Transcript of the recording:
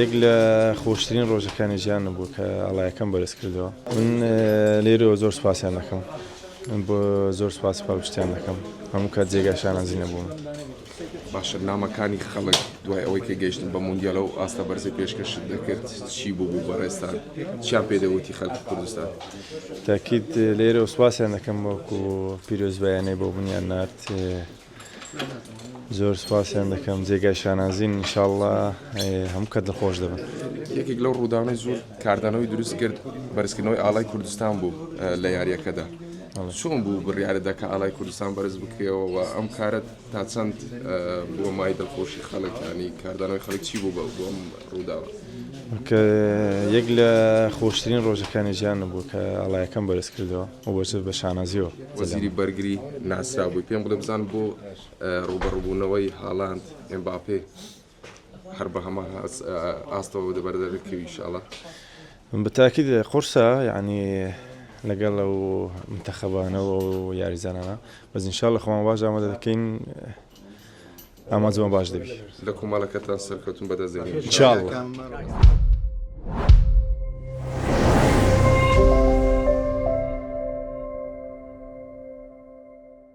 یەک لە خۆشترین ڕۆژەکانی ژیانم بوو کە ئەڵایەکەم بەرز کردەوە. من لێرەوە زۆر سوپاسیان دەکەم، من بۆ زۆر سوپاس پاڵپشتیان دەکەم، هەموو کات جێگای شانازی نەبووم. باشە نامەکانی خەڵک دوای ئەوەی کە گەیشتن بە موندیالە و ئاستە بەرزی پێشکەشت دەکرد چی بوو بەڕێستان چیان پێدەوتی خەڵکی کوردستان؟ تاکید لێرەوە سوپاسیان دەکەم وەکو پیرۆزبایانەی بۆ بوونیان نارد، زۆر سوپاسیان دەکەم، جێگای شانازین ئینشاڵڵا هەموو کات دڵخۆش دەبن. یەکێک لەو ڕووداوانەی زۆر کاردانەوەی دروست کرد بەرزکردنەوەی ئاڵای کوردستان بوو لە یاریەکەدا. چۆن بوو بڕیارەدا کە ئاڵای کوردستان بەرز بکرێەوە و ئەم کارت تا چەند بۆ مای دڵخۆشی خەڵکانی کاردانەوەی خەڵک چی بوو بۆ ئەم ڕووداوە؟ کە یەک لە خۆشترین ڕۆژەکانی ژیانم بوو کە ئەڵایەکەم بەرز کردەوە و بەشت بە شانازیەوە. وەزیری بەرگری ناسرا بووی، پێم بڵێ بزان بۆ ڕوبەڕووبوونەوەی هاڵاند ئێمباپێ هەر بە هەمان ئاستەوە دەبەردەکەوی ئینشاڵڵا. بەتاکید قورسە یعنی لەگەڵ ئەو منتەخەبانەوە و یاریزانانە، بەس ئینشاڵڵا خۆمان باش ئامادە دەکەین، ئاماجەمان باش دەبی لە کۆمەڵەکەتان سەرکەوتون بەدەستێنین ئینشاڵڵا.